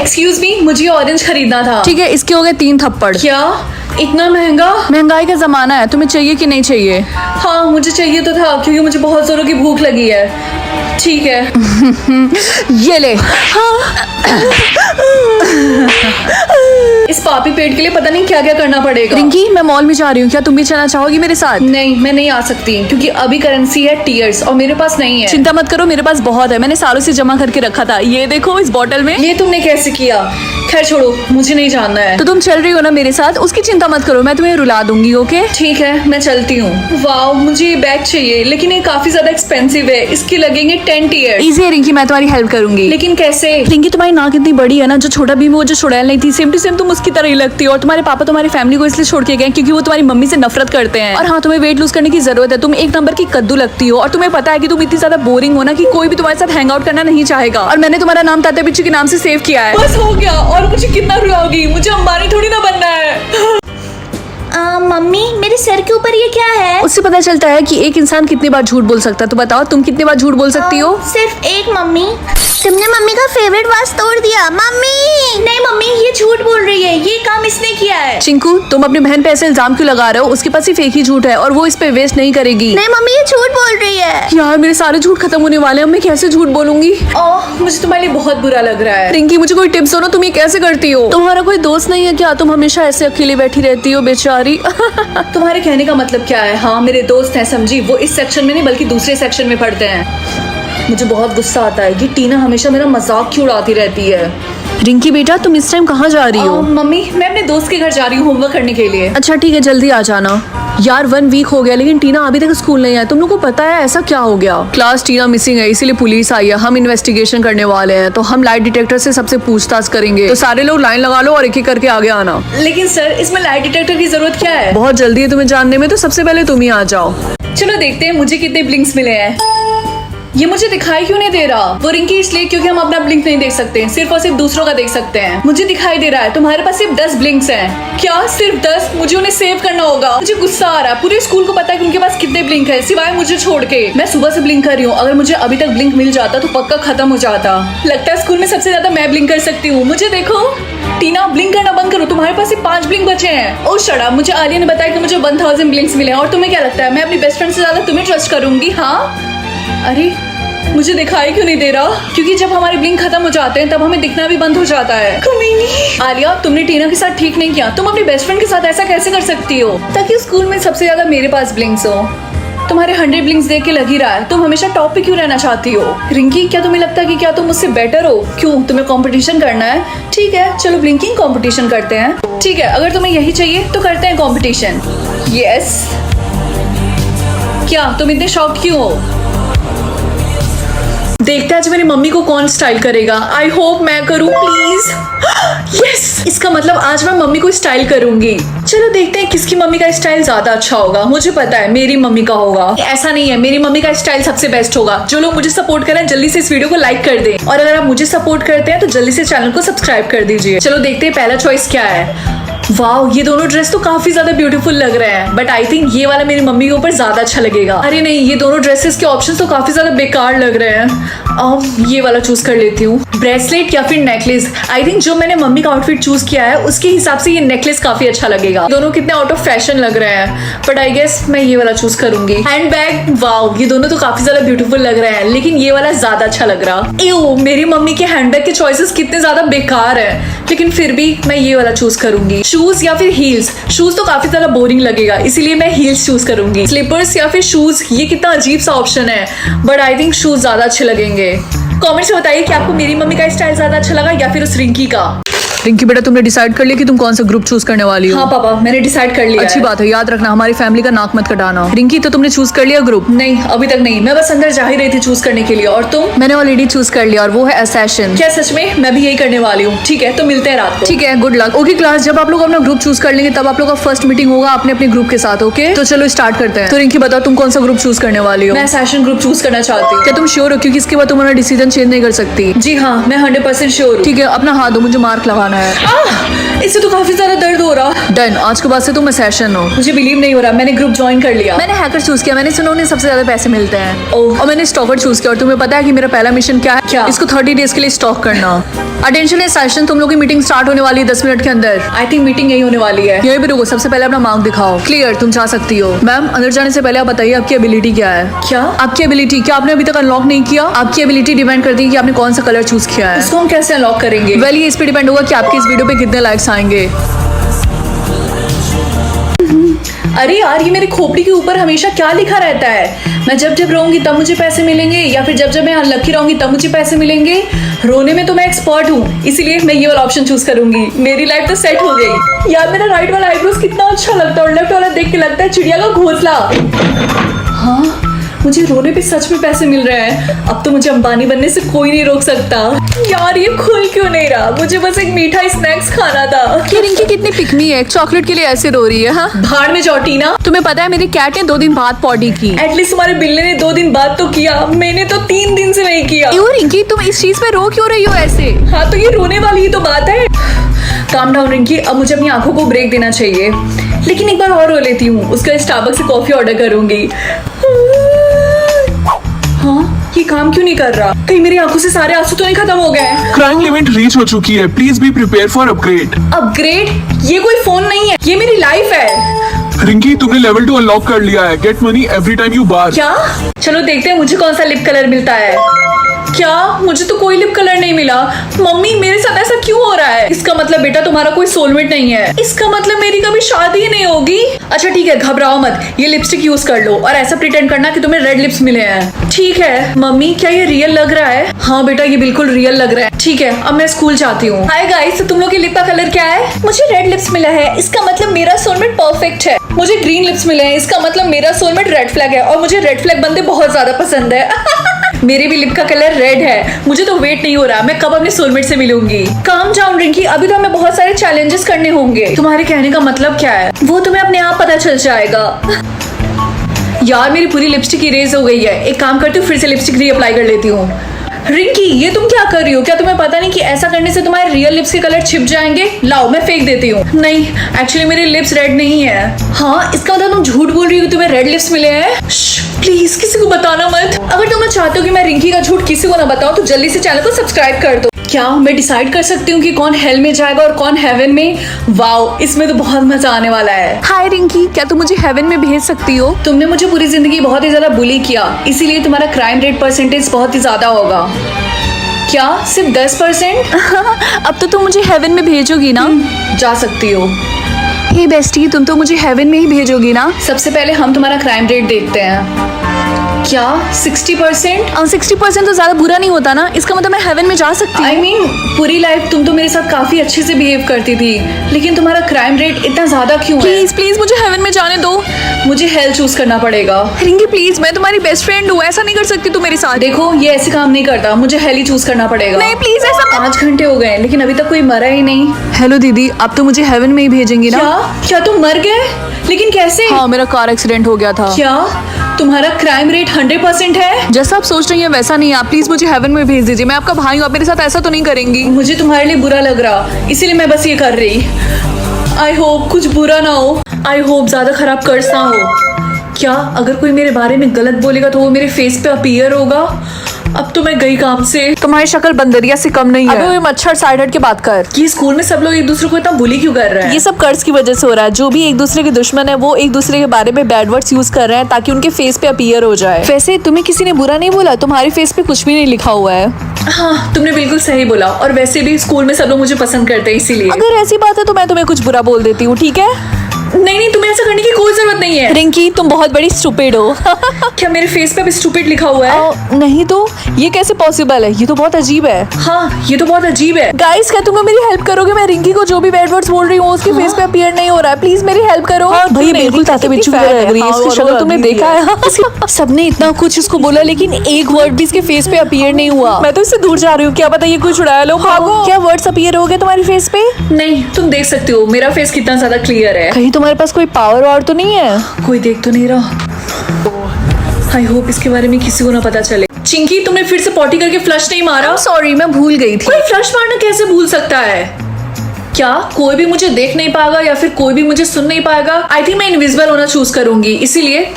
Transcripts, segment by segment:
Excuse me, मुझे orange खरीदना था। ठीक है, इसके हो गए 3 थप्पड़। क्या इतना महंगा? महंगाई का जमाना है, तुम्हें चाहिए कि नहीं चाहिए? हाँ मुझे चाहिए तो था, क्योंकि मुझे बहुत जोरों की भूख लगी है। ठीक है। ये ले। इस पापी पेट के लिए पता नहीं क्या क्या करना पड़ेगा। रिंकी, मैं मॉल में जा रही हूँ, क्या तुम भी चलना चाहोगी मेरे साथ? नहीं, मैं नहीं आ सकती, क्योंकि अभी करेंसी है टीयर्स और मेरे पास नहीं है। चिंता मत करो, मेरे पास बहुत है, मैंने सालों से जमा करके रखा था। ये देखो इस बोतल में। ये तुमने कैसे किया? खैर छोड़ो, मुझे नहीं जानना है। तो तुम चल रही हो ना मेरे साथ, उसकी चिंता मत करो, मैं तुम्हें रुला दूंगी। ओके ठीक है, मैं चलती हूँ। वाओ, मुझे ये बैग चाहिए, लेकिन ये काफी ज्यादा एक्सपेंसिव है। इसके लगेंगे 10 टीयर। इजी है रिंकी, मैं तुम्हारी हेल्प करूंगी। लेकिन कैसे? रिंकी, तुम्हारी नाक इतनी बड़ी है ना, जो छोटा भीम वो जो चुड़ैल नहीं थी, सेम टू सेम तुम उसकी तरह ही लगती हो। और तुम्हारे पापा तुम्हारी फैमिली को इसलिए छोड़ के गए क्योंकि वो तुम्हारी मम्मी से नफरत करते हैं। और हाँ, तुम्हें वेट लूज करने की जरूरत है। तुम एक नंबर की कद्दू लगती हो और तुम्हें पता है कि तुम इतनी ज्यादा बोरिंग हो ना कि कोई भी तुम्हारे साथ हैंग आउट करना नहीं चाहेगा। और मैंने तुम्हारा नाम ताते बिच्छू के नाम से सेव किया है। बस हो गया, और मुझे कितना रुलाओगी? मुझे अंबानी थोड़ी ना बनना है। मम्मी, मेरे सर के ऊपर ये क्या है? उससे पता चलता है कि एक इंसान कितनी बार झूठ बोल सकता है। तो बताओ, तुम कितनी बार झूठ बोल सकती हो? सिर्फ एक। मम्मी, तुमने मम्मी का फेवरेट वास तोड़ दिया। मम्मी नहीं, मम्मी ये झूठ बोल रही है, ये काम इसने किया है। चिंकू, तुम अपनी बहन पे ऐसे इल्जाम क्यों लगा रहे हो? उसके पास सिर्फ एक ही झूठ है और वो इस पे वेस्ट नहीं करेगी। नहीं मम्मी, ये झूठ बोल रही है। यार, मेरे सारे झूठ खत्म होने वाले हैं, मैं कैसे झूठ बोलूंगी? मुझे तुम्हारे लिए बहुत बुरा लग रहा है। रिंकी, मुझे कोई टिप्स दो ना, तुम ये कैसे करती हो? तुम्हारा कोई दोस्त नहीं है क्या? तुम हमेशा ऐसे अकेले बैठी रहती हो बेचारी। तुम्हारे कहने का मतलब क्या है? हाँ, मेरे दोस्त हैं, समझी। वो इस सेक्शन में नहीं बल्कि दूसरे सेक्शन में पढ़ते हैं। मुझे बहुत गुस्सा आता है कि टीना हमेशा मेरा मजाक क्यों उड़ाती रहती है। रिंकी बेटा, तुम इस टाइम कहाँ जा रही हो? मम्मी, मैं अपने दोस्त के घर जा रही हूँ होमवर्क करने के लिए। अच्छा ठीक है, जल्दी आ जाना। यार 1 वीक हो गया लेकिन टीना अभी तक स्कूल नहीं आई। तुम लोग को पता है ऐसा क्या हो गया? क्लास टीना मिसिंग है, इसीलिए पुलिस आई है। हम इन्वेस्टिगेशन करने वाले हैं, तो हम लाइट डिटेक्टर से सबसे पूछताछ करेंगे। तो सारे लोग लाइन लगा लो और एक एक करके आगे आना। लेकिन सर, इसमें लाइट डिटेक्टर की जरूरत क्या है? बहुत जल्दी है तुम्हें जानने में, तो सबसे पहले तुम ही आ जाओ। चलो देखते हैं मुझे कितने ब्लिंक्स मिले हैं। ये मुझे दिखाई क्यों नहीं दे रहा? वो रिंकी, इसलिए क्योंकि हम अपना ब्लिंक नहीं देख सकते, सिर्फ और सिर्फ दूसरों का देख सकते हैं। मुझे दिखाई दे रहा है। तुम्हारे पास सिर्फ 10 ब्लिंक्स हैं। क्या सिर्फ 10? मुझे उन्हें सेव करना होगा। मुझे गुस्सा आ रहा है। पूरे स्कूल को पता है कि उनके पास कितने ब्लिंक है, सिवाय मुझे छोड़ के। मैं सुबह से ब्लिंक कर रही हूँ, अगर मुझे अभी तक ब्लिंक मिल जाता तो पक्का खत्म हो जाता। लगता है स्कूल में सबसे ज्यादा मैं ब्लिंक कर सकती हूँ। मुझे देखो। टीना, ब्लिंक करना बंद करो, तुम्हारे पास सिर्फ 5 ब्लिंक बचे हैं। ओ शट अप, मुझे आलिया ने बताया कि मुझे 1000 ब्लिंक्स मिले हैं। और तुम्हें क्या लगता है मैं अपनी बेस्ट फ्रेंड से ज्यादा तुम्हें ट्रस्ट करूंगी? हाँ, अरे मुझे दिखाई क्यों नहीं दे रहा? क्योंकि जब हमारे ब्लिंक खत्म हो जाते हैं तब हमें दिखना भी बंद हो जाता है। आलिया, तुमने टीना के साथ ठीक नहीं किया। तुम अपनी बेस्ट फ्रेंड के साथ ऐसा कैसे कर सकती हो? ताकि स्कूल में सबसे ज्यादा मेरे पास ब्लिंक्स हो। तुम्हारे 100 ब्लिंक्स देख के लग ही रहा है तुम हमेशा टॉप पे क्यों रहना चाहती हो। रिंकी, क्या तुम्हें लगता है कि क्या तुम मुझसे बेटर हो? क्यों, तुम्हें कंपटीशन करना है? ठीक है, चलो ब्लिंकिंग कंपटीशन करते हैं। ठीक है, अगर तुम्हें यही चाहिए तो करते हैं कंपटीशन। यस। क्या तुम इतने शॉक क्यों हो? देखते हैं आज मेरी मम्मी को कौन स्टाइल करेगा। आई होप मैं करूं, प्लीज। यस, इसका मतलब आज मैं मम्मी को स्टाइल करूंगी। चलो देखते हैं किसकी मम्मी का स्टाइल ज्यादा अच्छा होगा। मुझे पता है मेरी मम्मी का होगा। ऐसा नहीं है, मेरी मम्मी का स्टाइल सबसे बेस्ट होगा। जो लोग मुझे सपोर्ट करें जल्दी से इस वीडियो को लाइक कर दें, और अगर आप मुझे सपोर्ट करते हैं तो जल्दी से चैनल को सब्सक्राइब कर दीजिए। चलो देखते हैं पहला चॉइस क्या है। वाओ, ये दोनों ड्रेस तो काफी ज्यादा ब्यूटीफुल लग रहे हैं, बट आई थिंक ये वाला मेरी मम्मी के ऊपर ज्यादा अच्छा लगेगा। अरे नहीं, ये दोनों ड्रेसेस के ऑप्शंस तो काफी ज्यादा बेकार लग रहे हैं। ये वाला चूज कर लेती हूँ। ब्रेसलेट या फिर नेकलेस। आई थिंक जो मैंने मम्मी का आउटफिट चूज किया है उसके हिसाब से ये नेकलेस काफी अच्छा लगेगा। दोनों कितने आउट ऑफ फैशन लग रहे हैं, बट आई गेस मैं ये वाला चूज करूंगी। हैंड बैग, वाओ, ये दोनों तो काफी ज्यादा ब्यूटीफुल लग रहे हैं, लेकिन ये वाला ज्यादा अच्छा लग रहा। एओ, मेरी मम्मी के हैंडबैग के चॉइसेस कितने ज्यादा बेकार है, लेकिन फिर भी मैं ये वाला चूज करूंगी। शूज या फिर हील्स। शूज तो काफी ज्यादा बोरिंग लगेगा, इसीलिए मैं हील्स चूज करूंगी। स्लीपर्स या फिर शूज, ये कितना अजीब सा ऑप्शन है, बट आई थिंक शूज ज्यादा अच्छे लगेंगे। कमेंट्स में बताइए कि आपको मेरी मम्मी का स्टाइल ज्यादा अच्छा लगा या फिर उस रिंकी का। रिंकी बेटा, तुमने डिसाइड कर लिया कि तुम कौन सा ग्रुप चूज करने वाली हो? हाँ पापा, मैंने डिसाइड कर लिया। अच्छी बात है, याद रखना हमारी फैमिली का नाक मत कटाना। रिंकी, तो तुमने चूज कर लिया ग्रुप? नहीं, अभी तक नहीं, मैं बस अंदर जा ही रही थी चूज करने के लिए। और तुम? मैंने ऑलरेडी चूज कर लिया और वो है असैसिन। क्या सच में? मैं भी यही करने वाली हूँ। ठीक है, तो मिलते हैं रात को। ठीक है, गुड लक। ओके क्लास, जब आप लोग अपना ग्रुप चूज कर लेंगे तब आप लोग का फर्स्ट मीटिंग होगा अपने अपने ग्रुप के साथ। ओके, तो चलो स्टार्ट करते हैं। तो रिंकी बताओ, तुम कौन सा ग्रुप चूज करने वाली हो? मैं असैसिन ग्रुप चूज करना चाहती हूँ। क्या तुम श्योर हो? क्योंकि इसके बाद तुम अपना डिसीजन चेंज नहीं कर सकती। जी हाँ, मैं 100% श्योर हूँ। ठीक है, अपना हाथ दो, मुझे मार्क लगाना है। इससे तो काफी ज्यादा दर्द हो रहा। डन, आज के बाद से तुम असैसिन हो। मुझे बिलीव नहीं हो रहा, मैंने ग्रुप ज्वाइन कर लिया। मैंने हैकर चूज किया, मैंने सुना उन्हें सबसे ज्यादा पैसे मिलते हैं। ओह। और मैंने स्टॉकर चूज किया, और तुम्हें पता है कि मेरा पहला मिशन क्या है? क्या? इसको 30 डेज के लिए स्टॉक करना। अटेंशन सेशन, तुम लोग की मीटिंग स्टार्ट होने वाली है 10 मिनट के अंदर। आई थिंक मीटिंग यही होने वाली है। यही भी रुको, सबसे पहले अपना मार्क दिखाओ। क्लियर, तुम जा सकती हो। मैम अंदर जाने से पहले आप बताइए आपकी एबिलिटी क्या है। क्या? आपकी एबिलिटी क्या आपने अभी तक अनलॉक नहीं किया? आपकी एबिलिटी डिपेंड करती है कि आपने कौन सा कलर चूज किया है। इसको हम कैसे अनलॉक करेंगे? वेल ये इस पे डिपेंड होगा कि आपके इस वीडियो पे कितने लाइक्स आएंगे। अरे यार, ये मेरी खोपड़ी के ऊपर हमेशा क्या लिखा रहता है? मैं जब जब रोऊंगी तब मुझे पैसे मिलेंगे, या फिर जब जब मैं अनलकी रहूंगी तब मुझे पैसे मिलेंगे। रोने में तो मैं एक्सपर्ट हूँ, इसीलिए मैं ये वाला ऑप्शन चूज करूंगी। मेरी लाइफ तो सेट हो गई। यार मेरा राइट वाला आईब्रोज कितना अच्छा लगता है और लेफ्ट वाला देख के लगता है चिड़िया का घोंसला। हाँ, मुझे रोने पे सच में पैसे मिल रहे हैं। अब तो मुझे अंबानी बनने से कोई नहीं रोक सकता। यार ये खुल क्यों नहीं रहा? मुझे बस एक मीठा स्नैक्स खाना था। ये रिंकी कितनी पिकमी है, चॉकलेट के लिए ऐसे रो रही है। हाँ भाड़ में जाओ टीना। तुम्हें पता है मेरी कैट ने 2 दिन बाद पॉटी की। एटलीस्ट तुम्हारे बिल्ली ने 2 दिन बाद तो किया, मैंने तो 3 दिन से नहीं किया। क्यों रिंकी, तुम इस चीज पे रो क्यों रही हो ऐसे? हाँ तो ये रोने वाली ही तो बात है। काम डाउन रिंकी, अब मुझे अपनी आंखों को ब्रेक देना चाहिए। लेकिन एक बार और रो लेती हूँ, उसका स्टारबक्स से कॉफी ऑर्डर करूंगी। हाँ, ये काम क्यों नहीं कर रहा? कहीं मेरी आंखों से सारे आंसू तो नहीं खत्म हो गए? क्राइम लिमिट रीच हो चुकी है, please be prepare for upgrade. Upgrade? ये कोई फोन नहीं है, ये मेरी लाइफ है। रिंकी तुमने लेवल 2 अनलॉक कर लिया है। Get money every time you बार। क्या? चलो देखते हैं मुझे कौन सा लिप कलर मिलता है। क्या? मुझे तो कोई लिप कलर नहीं मिला। मम्मी मेरे साथ ऐसा क्यों हो रहा है? इसका मतलब बेटा तुम्हारा कोई सोलमेट नहीं है। इसका मतलब मेरी कभी शादी ही नहीं होगी। अच्छा ठीक है, घबराओ मत, ये लिपस्टिक यूज कर लो और ऐसा प्रिटेंड करना कि तुम्हें रेड लिप्स मिले हैं। ठीक है मम्मी, क्या ये रियल लग रहा है? हाँ बेटा, ये बिल्कुल रियल लग रहा है। ठीक है, अब मैं स्कूल जाती हूँ। हाय गाइस, तो तुम लोग के लिप का कलर क्या है? मुझे रेड लिप्स मिला है, इसका मतलब मेरा सोलमेट परफेक्ट है। मुझे ग्रीन लिप्स मिले हैं, इसका मतलब मेरा सोलमेट रेड फ्लैग है और मुझे रेड फ्लैग बंदे बहुत ज्यादा पसंद है। मेरे भी लिप का कलर रेड है। मुझे तो वेट नहीं हो रहा, मैं कब अपने सोलमेट से मिलूंगी। काम डाउन रिंकी, अभी तो हमें बहुत सारे चैलेंजेस करने होंगे। तुम्हारे कहने का मतलब क्या है? वो तुम्हें अपने आप पता चल जाएगा। यार मेरी पूरी लिपस्टिक इरेज हो गई है। एक काम करती हूँ, फिर से लिपस्टिक रीअप्लाई कर लेती हूँ। रिंकी ये तुम क्या कर रही हो? क्या तुम्हें पता नहीं कि ऐसा करने से तुम्हारे रियल लिप्स के कलर छिप जाएंगे? लाओ मैं फेंक देती हूँ। नहीं, एक्चुअली मेरे लिप्स रेड नहीं है। हाँ, इसका मतलब तुम झूठ बोल रही हो, तुम्हें रेड लिप्स मिले हैं। प्लीज किसी को बताना मत। अगर तुम चाहते हो कि मैं रिंकी का झूठ किसी को ना बताऊं तो जल्दी से चैनल को सब्सक्राइब कर दो। क्या मैं डिसाइड कर सकती हूँ कि कौन हेल में जाएगा और कौन हेवन में? वाओ, इसमें तो बहुत मजा आने वाला है। हाय रिंकी, क्या तुम मुझे हेवन में भेज सकती हो? तुमने मुझे पूरी जिंदगी बहुत ही ज्यादा बुली किया, इसीलिए तुम्हारा क्राइम रेट परसेंटेज बहुत ही ज्यादा होगा। क्या सिर्फ 10%? अब तो तुम मुझे हेवन में भेजोगी ना? जा सकती हो। हे बेस्टी, तुम तो मुझे हेवन में ही भेजोगी ना? सबसे पहले हम तुम्हारा क्राइम रेट देखते हैं। क्या 60%? 60% तो ज्यादा बुरा नहीं होता ना? इसका मतलब मैं हेवन में जा सकती हूँ। I mean, पूरी लाइफ तुम तो मेरे साथ काफी अच्छे से बिहेव करती थी, लेकिन तुम्हारा क्राइम रेट इतना ज्यादा क्यों है? प्लीज प्लीज मुझे हेवन में जाने दो। मुझे हेल चूज करना पड़ेगा। रिंकी प्लीज, मैं तुम्हारी बेस्ट फ्रेंड हूँ, ऐसा नहीं कर सकती तू मेरे साथ। देखो ये ऐसे काम नहीं करता, मुझे हेल ही चूज करना पड़ेगा। नहीं प्लीज ऐसा मत। 5 घंटे हो गए लेकिन अभी तक कोई मरा ही नहीं। हेलो दीदी, अब तो मुझे हेवन में ही भेजेंगी ना? क्या तुम मर गए? लेकिन कैसे? हाँ, मेरा कार एक्सीडेंट हो गया था। क्या तुम्हारा क्राइम रेट 100% है? जैसा आप सोच रही हैं वैसा नहीं है। आप प्लीज मुझे हेवन में भेज दीजिए। मैं आपका भाई हूँ, आप मेरे साथ ऐसा तो नहीं करेंगी? मुझे तुम्हारे लिए बुरा लग रहा, इसीलिए मैं बस ये कर रही। आई होप कुछ बुरा ना हो। आई होप ज्यादा खराब कर्ज ना हो। क्या अगर कोई मेरे बारे में गलत बोलेगा तो वो मेरे फेस पे अपीयर होगा? अब तो मैं गई काम से। तुम्हारी शक्ल बंदरिया से कम नहीं है। अबे वो मच्छर, साइड हट के बात कर। कि स्कूल में सब लोग एक दूसरे को इतना बुली क्यों कर रहे हैं? ये सब कर्ज की वजह से हो रहा है। जो भी एक दूसरे के दुश्मन है वो एक दूसरे के बारे में बैड वर्ड्स यूज कर रहे हैं ताकि उनके फेस पे अपीयर हो जाए। वैसे तुम्हें किसी ने बुरा नहीं बोला, तुम्हारे फेस पे कुछ भी नहीं लिखा हुआ है। हाँ तुमने बिल्कुल सही बोला, और वैसे भी स्कूल में सब लोग मुझे पसंद करते हैं इसीलिए। अगर ऐसी बात है तो मैं तुम्हें कुछ बुरा बोल देती हूँ, ठीक है? नहीं, तुम्हें ऐसा करने की कोई जरूरत नहीं है। रिंकी तुम बहुत बड़ी स्टूपिड हो। क्या मेरे फेस पे अब स्टूपिड लिखा हुआ है? नहीं तो ये कैसे पॉसिबल है? ये तो बहुत अजीब है। हाँ ये तो बहुत अजीब है। गाइस क्या तुम मेरी हेल्प करोगे? मैं रिंकी को जो भी बैड वर्ड्स बोल रही हूँ उसके फेस पे अपीयर नहीं हो रहा है। प्लीज मेरी हेल्प करो। भाई बिल्कुल ताते बिच्छू लग रही है। इसकी शक्ल तुमने देखा है? सबने इतना कुछ इसको बोला लेकिन एक वर्ड भी इसके फेस पे अपीयर नहीं हुआ। मैं तो इससे दूर जा रही हूँ। क्या पता ये कुछ उड़ाया लो। क्या वर्ड्स अपीयर हो गए तुम्हारे फेस पे? नहीं, तुम देख सकते हो मेरा फेस कितना ज्यादा क्लियर है। कहीं तुम्हारे पास कोई पावर वावर तो नहीं है? कोई देख तो नहीं रहा। आई होप इसके बारे में किसी को ना पता चले। चिंकी तुमने फिर से पॉटी करके फ्लश नहीं मारा? सॉरी मैं भूल गई थी। कोई फ्लश मारना कैसे भूल सकता है? क्या कोई भी मुझे देख नहीं पाएगा या फिर कोई भी मुझे सुन नहीं पाएगा? आई थिंक मैं इनविजिबल होना चूज करूंगी, इसीलिए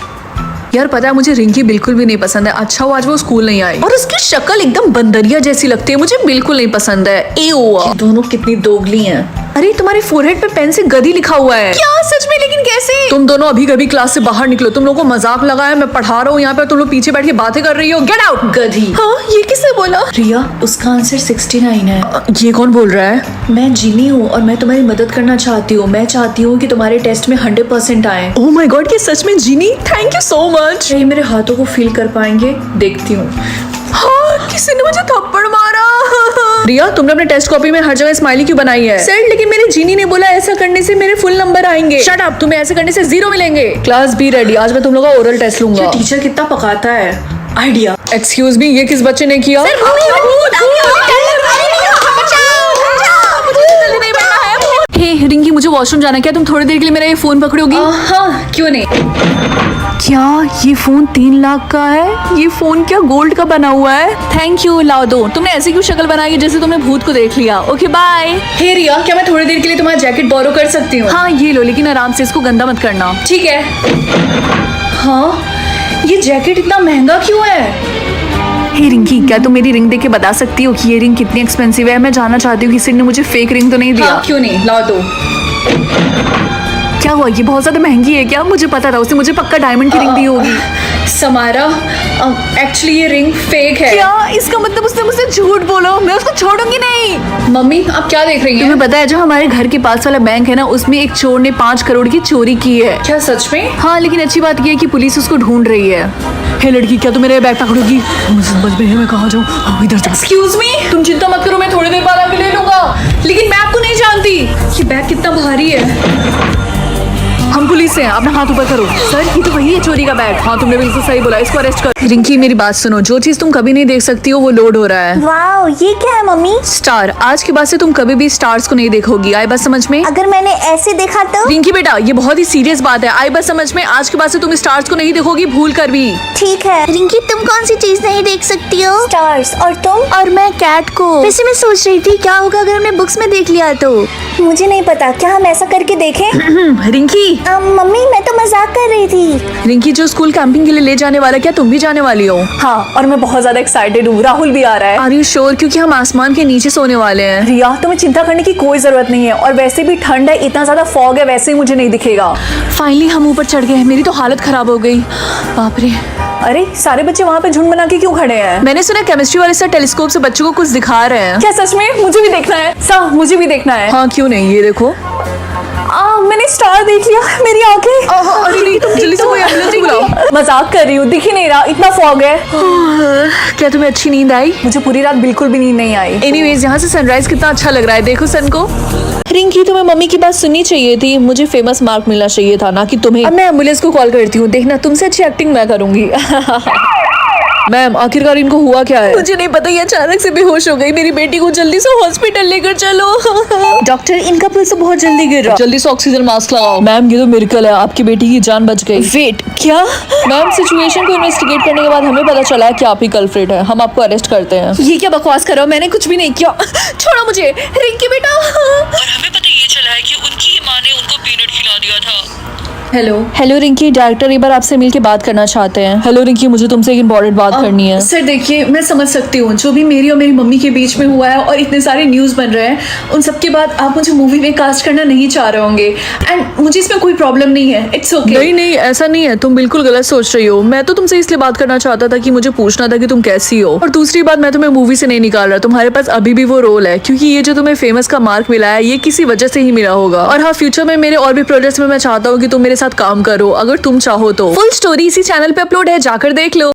यार पता है मुझे रिंकी बिल्कुल भी नहीं पसंद है। अच्छा वो आज वो स्कूल नहीं आई। और उसकी शक्ल एकदम बंदरिया जैसी लगती है, मुझे बिल्कुल नहीं पसंद है। ये दोनों कितनी दोगली हैं। अरे तुम्हारे फोरहेड पे पेन से गधी लिखा हुआ है। क्या सच में? लेकिन कैसे? तुम दोनों अभी कभी क्लास से बाहर निकलो। तुम लोगों को मजाक लगा है, मैं पढ़ा रहा हूँ यहाँ पे, तुम लोग पीछे बैठ के बातें कर रही हो। Get out. गधी। हाँ ये किसने बोला? रिया, उसका आंसर 69 है। ये कौन बोल रहा है? मैं जिनी हूँ और मैं तुम्हारी मदद करना चाहती हूँ। मैं चाहती हूँ कि तुम्हारे टेस्ट में 100% आए। ओह माय गॉड, ये सच में genie? Thank you so much. क्या ये मेरे हाथों को फील कर पाएंगे? देखती हूँ। हाँ, किसी ने मुझे थप्पड़ मारा। रिया, तुमने अपने टेस्ट कॉपी में हर जगह स्माइली क्यों बनाई है? सर, लेकिन मेरे जीनी ने बोला ऐसा करने से मेरे फुल नंबर आएंगे। शट अप, तुम्हें ऐसे करने से 0 मिलेंगे। क्लास बी रेडी, आज मैं तुम लोगों का ओरल टेस्ट लूंगा। क्या टीचर कितना पकाता है? आइडिया। एक्सक्यूज मी, ये किस बच्चे ने किया? हे रिंकी, मुझे वॉशरूम जाना है। क्या तुम थोड़ी देर के लिए मेरा ये फोन पकड़ोगी? हाँ, क्यों नहीं। क्या ये फोन 3 लाख का है? ये फोन क्या गोल्ड का बना हुआ है? थैंक यू, लाओ दो। तुमने ऐसी क्यों शक्ल बनाई है जैसे तुमने भूत को देख लिया? Okay bye. हे रिया, क्या मैं थोड़ी देर के लिए तुम्हारा जैकेट बोरो कर सकती हूँ? हाँ ये लो, लेकिन आराम से, इसको गंदा मत करना। ठीक है। हाँ, ये जैकेट इतना महंगा क्यों है? हे रिंकी, क्या तुम मेरी रिंग देख के बता सकती हो कि ये रिंग कितनी एक्सपेंसिव है? मैं जानना चाहती हूँ किसी ने मुझे फेक रिंग तो नहीं दिया। हाँ, क्यों नहीं, लाओ दो। क्या हुआ, ये बहुत ज्यादा महंगी है क्या? मुझे पता था, उसने मुझे पक्का डायमंड की रिंग दी होगी। समारा, एक्चुअली ये रिंग फेक है। क्या? इसका मतलब उसने मुझसे झूठ बोलो। मैं उसको छोड़ूंगी नहीं। मम्मी, आप क्या देख रही हैं? तुम्हें पता है जो हमारे घर के पास वाला बैंक है ना, उसमें एक चोर ने 5 करोड़ की चोरी की है। क्या सच में? हाँ, लेकिन अच्छी बात यह है कि पुलिस उसको ढूंढ रही है। हे लड़की, क्या तुम मेरे बैग पकड़ोगी? मुझे समझ में नहीं, मैं कहाँ जाऊँ? इधर जा। एक्सक्यूज मी, तुम चिंता मत करो, मैं थोड़ी देर बाद आके ले लूंगा। लेकिन मैं आपको नहीं जानती। ये बैग कितना भारी है। हम पुलिस हैं, अपना हाथ ऊपर करो। सर, ये तो वही है चोरी का बैग। हाँ, तुमने बिल्कुल सही बोला, इसको अरेस्ट कर। रिंकी, मेरी बात सुनो, जो चीज तुम कभी नहीं देख सकती हो वो लोड हो रहा है। वाओ, ये क्या है मम्मी? स्टार। आज के बाद से तुम कभी भी स्टार्स को नहीं देखोगी। आई बात समझ में? अगर मैंने ऐसे देखा तो? रिंकी बेटा, ये बहुत ही सीरियस बात है। आई बात समझ में? आज के बाद से तुम स्टार्स को नहीं देखोगी, भूल कर भी। ठीक है। रिंकी, तुम कौन सी चीज नहीं देख सकती हो? स्टार्स। और तुम? और मैं कैट को। वैसे मैं सोच रही थी क्या होगा अगर हमने बुक्स में देख लिया तो। मुझे नहीं पता, क्या हम ऐसा करके देखें? रिंकी। मम्मी, मैं तो मजाक कर रही थी। रिंकी, जो स्कूल कैंपिंग के लिए ले जाने वाला, क्या तुम भी जाने वाली हो? हाँ, और मैं बहुत ज्यादा एक्साइटेड हूँ। राहुल भी आ रहा है। Are you sure? क्योंकि हम आसमान के नीचे सोने वाले हैं। रिया, तुम्हें चिंता करने की कोई जरूरत नहीं है। और वैसे भी ठंड है, इतना ज्यादा फॉग है, वैसे ही मुझे नहीं दिखेगा। फाइनली हम ऊपर चढ़ गए। मेरी तो हालत खराब हो गई। बाप रे। अरे, सारे बच्चे वहाँ पे झुंड बना के क्यों खड़े हैं? मैंने सुना केमिस्ट्री वाले सर टेलीस्कोप से बच्चों को कुछ दिखा रहे हैं। क्या सच में? मुझे भी देखना है। सर, मुझे भी देखना है। हाँ, क्यों नहीं, ये देखो। मैंने स्टार देख लिया, मेरी आंखें। अरे तुम जल्दी से कोई एम्बुलेंस बुलाओ। मजाक कर रही हूँ, दिख ही नहीं रहा, इतना फॉग है। क्या तुम्हें अच्छी नींद आई? मुझे पूरी रात बिल्कुल भी नींद नहीं आई। एनीवेज, यहाँ से सनराइज कितना अच्छा लग रहा है, देखो सन को। रिंकी, तुम्हें मम्मी की बात सुननी चाहिए थी। मुझे फेमस मार्क मिलना चाहिए था, ना कि तुम्हें। अब मैं एम्बुलेंस को कॉल करती हूँ, देखना तुमसे अच्छी एक्टिंग मैं करूंगी। मैम, आखिरकार इनको हुआ क्या है? मुझे नहीं पता, ये अचानक से बेहोश हो गई। मेरी बेटी को जल्दी से हॉस्पिटल लेकर चलो। डॉक्टर, इनका पल्स तो बहुत जल्दी गिर रहा है। जल्दी से ऑक्सीजन मास्क लगाओ। मैम, ये तो मिरेकल है, आपकी बेटी की जान बच गई। वेट, क्या? मैम, सिचुएशन को इन्वेस्टिगेट करने के बाद हमें पता चला है कि आप ही कल्प्रिट है। हम आपको अरेस्ट करते हैं। ये क्या बकवास कर रहे हो? मैंने कुछ भी नहीं किया। छोड़ो मुझे। रिंकी बेटा। और हमें पता ये चला है कि उनकी ही माँ ने उनको पीनट खिला दिया था। हेलो रिंकी, डायरेक्टर एक बार आपसे मिलके बात करना चाहते हैं। हेलो रिंकी, मुझे तुमसे एक इम्पोर्टेंट बात करनी है। सर देखिए, मैं समझ सकती हूँ जो भी मेरी और मेरी मम्मी के बीच में हुआ है और इतने सारे न्यूज़ बन रहे हैं, उन सब के बाद आप मुझे मूवी में कास्ट करना नहीं चाह रहे होंगे। एंड मुझे इसमें कोई प्रॉब्लम नहीं है, इट्स ओके। नहीं नहीं, ऐसा नहीं है, तुम बिल्कुल गलत सोच रही हो। मैं तो तुमसे इसलिए बात करना चाहता था कि मुझे पूछना था कि तुम कैसी हो। और दूसरी बात, मैं तुम्हें मूवी से नहीं निकाल रहा, तुम्हारे पास अभी भी वो रोल है। क्योंकि ये जो तुम्हें फेमस का मार्क मिला है, ये किसी वजह से ही मिला होगा। और हाँ, फ्यूचर में मेरे और भी प्रोजेक्ट्स में मैं चाहता हूँ कि तुम मेरे साथ काम करो, अगर तुम चाहो तो। फुल स्टोरी इसी चैनल पे अपलोड है, जाकर देख लो।